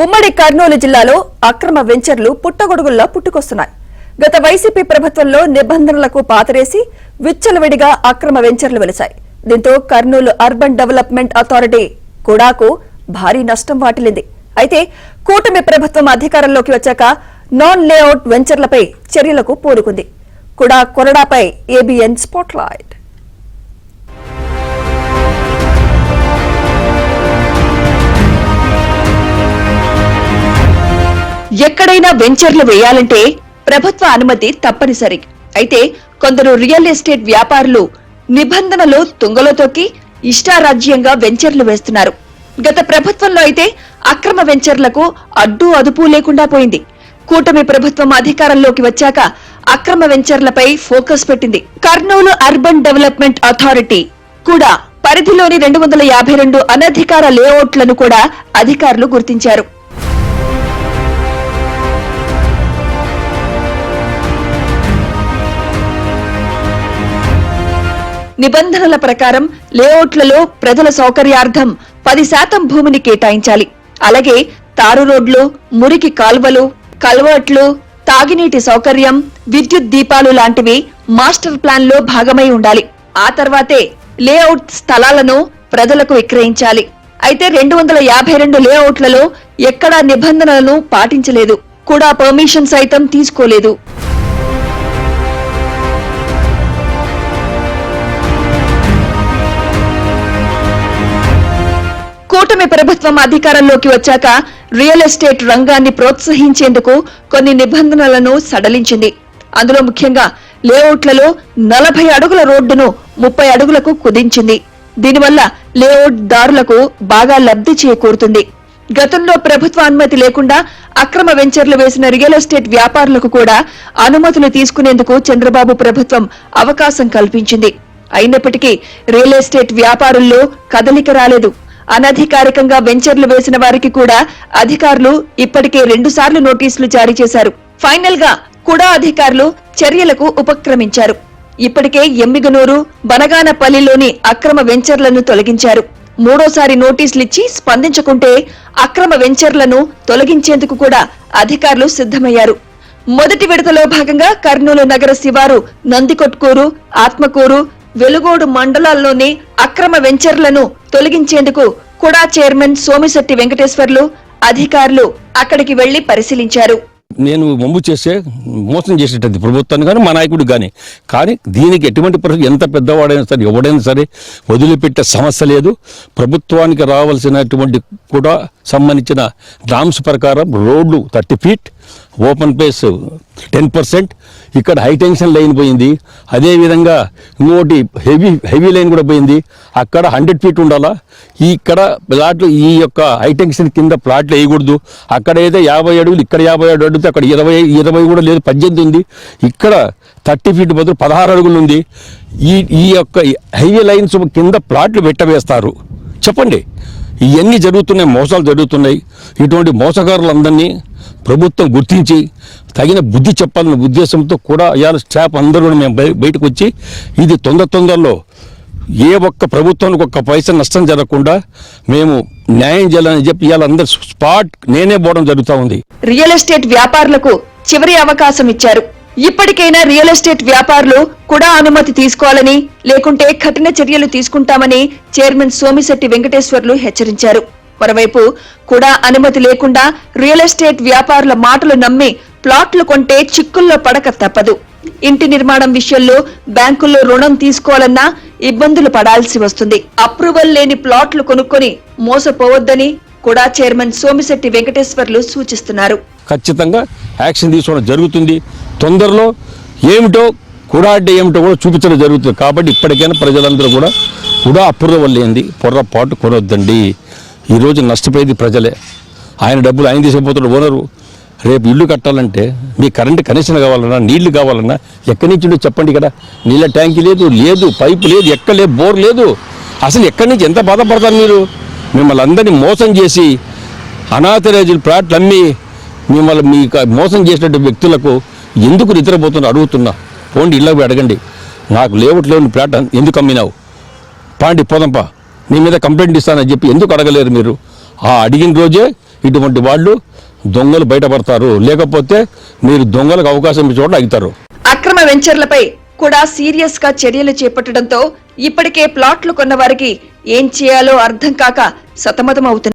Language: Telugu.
ఉమ్మడి కర్నూలు జిల్లాలో అక్రమ వెంచర్లు పుట్టగొడుగుల్లా పుట్టుకొస్తున్నాయి. గత వైసీపీ ప్రభుత్వంలో నిబంధనలకు పాతరేసి విచ్చలవిడిగా అక్రమ వెంచర్లు వెలిశాయి. దీంతో కర్నూలు అర్బన్ డెవలప్మెంట్ అథారిటీ కుడాకు భారీ నష్టం వాటిల్లింది. అయితే కూటమి ప్రభుత్వం అధికారంలోకి వచ్చాక నాన్ లేఅవుట్ వెంచర్లపై చర్యలకు పూనుకుంది. కుడా కొరడాపై ఏబిఎన్ స్పాట్లైట్. ఎక్కడైనా వెంచర్లు వేయాలంటే ప్రభుత్వ అనుమతి తప్పనిసరి. అయితే కొందరు రియల్ ఎస్టేట్ వ్యాపారులు నిబంధనలు తుంగలో తొక్కి ఇష్టారాజ్యంగా వెంచర్లు వేస్తున్నారు. గత ప్రభుత్వంలో అయితే అక్రమ వెంచర్లకు అడ్డు అదుపు లేకుండా పోయింది. కూటమి ప్రభుత్వం అధికారంలోకి వచ్చాక అక్రమ వెంచర్లపై ఫోకస్ పెట్టింది. కర్నూలు అర్బన్ డెవలప్మెంట్ అథారిటీ కూడా పరిధిలోని 252 అనధికార లేఅవుట్లను కూడా అధికారులు గుర్తించారు. నిబంధనల ప్రకారం లేఅవుట్లలో ప్రజల సౌకర్యార్థం 10% భూమిని కేటాయించాలి. అలాగే తారు రోడ్లు, మురికి కాల్వలు, కల్వర్ట్లు, తాగినీటి సౌకర్యం, విద్యుత్ దీపాలు లాంటివి మాస్టర్ ప్లాన్ లో భాగమై ఉండాలి. ఆ తర్వాతే లేఅవుట్ స్థలాలను ప్రజలకు విక్రయించాలి. అయితే 252 లేఅవుట్లలో ఎక్కడా నిబంధనలను పాటించలేదు, కూడా పర్మిషన్ సైతం తీసుకోలేదు. కూటమి ప్రభుత్వం అధికారంలోకి వచ్చాక రియల్ ఎస్టేట్ రంగాన్ని ప్రోత్సహించేందుకు కొన్ని నిబంధనలను సడలించింది. అందులో ముఖ్యంగా లేఅవుట్లలో 40 అడుగుల రోడ్డును 30 అడుగులకు కుదించింది. దీనివల్ల లేఅవుట్ దారులకు బాగా లబ్ధి చేకూరుతుంది. గతంలో ప్రభుత్వ అనుమతి లేకుండా అక్రమ వెంచర్లు వేసిన రియల్ ఎస్టేట్ వ్యాపారులకు కూడా అనుమతులు తీసుకునేందుకు చంద్రబాబు ప్రభుత్వం అవకాశం కల్పించింది. అయినప్పటికీ రియల్ ఎస్టేట్ వ్యాపారుల్లో కదలిక రాలేదు. అనధికారికంగా వెంచర్లు వేసిన వారికి కూడా అధికారులు ఇప్పటికే 2 సార్లు నోటీసులు జారీ చేశారు. ఫైనల్ గా కూడా అధికారులు చర్యలకు ఉపక్రమించారు. ఇప్పటికే ఎమ్మిగనూరు, బనగానపల్లిలోని అక్రమ వెంచర్లను తొలగించారు. మూడోసారి నోటీసులిచ్చి స్పందించకుంటే అక్రమ వెంచర్లను తొలగించేందుకు కూడా అధికారులు సిద్ధమయ్యారు. మొదటి విడతలో భాగంగా కర్నూలు నగర శివారు నందికొట్కూరు, ఆత్మకూరు, వెలుగోడు మండలాల్లోని అక్రమ వెంచర్లను తొలగించేందుకు కుడా చైర్మన్ సోమిశెట్టి వెంకటేశ్వర్లు అధికారులు అక్కడికి వెళ్లి పరిశీలించారు. నేను మోసం చేసేటది ప్రభుత్వాన్ని కానీ మా నాయకుడు కానీ దీనికి ఎటువంటి పరిస్థితి ఎంత పెద్దవాడైనా సరే ఎవడైనా సరే వదిలిపెట్టే సమస్య లేదు. ప్రభుత్వానికి రావాల్సినటువంటి కూడా సంబంధించిన నామ్స్ ప్రకారం రోడ్లు 30 ఫీట్, ఓపెన్ ప్లేస్ 10%, ఇక్కడ హై టెన్షన్ లైన్ పోయింది. అదేవిధంగా ఇంకోటి హెవీ లైన్ కూడా పోయింది. అక్కడ 100 ఫీట్ ఉండాలా. ఇక్కడ ప్లాట్లు ఈ యొక్క హై టెన్షన్ కింద ప్లాట్లు వేయకూడదు. అక్కడ అయితే 50 అడుగులు, ఇక్కడ 50 అడుగులు, అక్కడ 20 కూడా లేదు, 18 ఉంది. ఇక్కడ 30 ఫీట్ బదులు 16 అడుగులు ఉంది. ఈ యొక్క హెవీ లైన్స్ కింద ప్లాట్లు పెట్టవేస్తారు. చెప్పండి, ఇవన్నీ జరుగుతున్నాయి, మోసాలు జరుగుతున్నాయి. ఇటువంటి మోసగారులందరినీ ప్రభుత్వం గుర్తించి తగిన బుద్ధి చెప్పాలన్న ఉద్దేశంతో కూడా ఇవాళ స్టాఫ్ అందరూ మేము బయటకు వచ్చి ఇది తొందరలో ఏ ఒక్క ప్రభుత్వానికి ఒక్క పైసా నష్టం జరగకుండా మేము న్యాయం చేయాలని చెప్పి ఇవాళ అందరు స్పాట్ నేనే పోవడం జరుగుతూ ఉంది. రియల్ ఎస్టేట్ వ్యాపారులకు చివరి అవకాశం ఇచ్చారు. ఇప్పటికైనా రియల్ ఎస్టేట్ వ్యాపారులు కూడా అనుమతి తీసుకోవాలని, లేకుంటే కఠిన చర్యలు తీసుకుంటామని చైర్మన్ సోమిశెట్టి వెంకటేశ్వర్లు హెచ్చరించారు. మరోవైపు కూడా అనుమతి లేకుండా రియల్ ఎస్టేట్ వ్యాపారుల మాటలు నమ్మి ప్లాట్లు కొంటే చిక్కుల్లో పడక తప్పదు. ఇంటి నిర్మాణం విషయంలో బ్యాంకుల్లో రుణం తీసుకోవాలన్నా ఇబ్బందులు పడాల్సి వస్తుంది. అప్రూవల్ లేని ప్లాట్లు కొనుక్కొని మోసపోవద్దని కూడా చైర్మన్ సోమిశెట్టి వెంకటేశ్వర్లు సూచిస్తున్నారు. ఖచ్చితంగా యాక్షన్ తీసుకోవడం జరుగుతుంది. తొందరలో ఏమిటో కూడా చూపించడం జరుగుతుంది. కాబట్టి ఇప్పటికైనా ప్రజలందరూ కూడా అప్రూవల్ లేనిది పొర్రపాటు కొనొద్దండి. ఈరోజు నష్టపోయేది ప్రజలే. ఆయన డబ్బులు ఆయన తీసుకుపోతున్న ఓనరు. రేపు ఇల్లు కట్టాలంటే మీ కరెంటు కనెక్షన్ కావాలన్నా, నీళ్లు కావాలన్నా ఎక్కడి నుంచి చెప్పండి. ఇక్కడ నీళ్ళ ట్యాంకీ లేదు, పైపు లేదు, ఎక్కడ లేదు, బోర్ లేదు. అసలు ఎక్కడి నుంచి ఎంత బాధపడతారు మీరు? మిమ్మల్ని అందరినీ మోసం చేసి అనాథరైజ్డ్ ప్లాట్లు అమ్మి మిమ్మల్ని మీకు మోసం చేసినట్టు వ్యక్తులకు ఎందుకు నిద్రపోతున్నా అడుగుతున్నా. పోండి, ఇళ్ళకి అడగండి, నాకు లేవట్లేని ప్లాట్ ఎందుకు అమ్మినావు, పాండి పోదంపా, నీ మీద కంప్లైంట్ ఇస్తానని చెప్పి ఎందుకు అడగలేరు మీరు? ఆ అడిగిన రోజే ఇటువంటి వాళ్ళు దొంగలు బయటపడతారు. లేకపోతే మీరు దొంగలకు అవకాశం ఇచ్చే చోట ఆగుతారు. అక్రమ వెంచర్లపై కూడా సీరియస్ గా చర్యలు చేపట్టడంతో ఇప్పటికే ప్లాట్లు కొన్న వారికి ఏం చేయాలో అర్థం కాక సతమతమవుతున్నారు.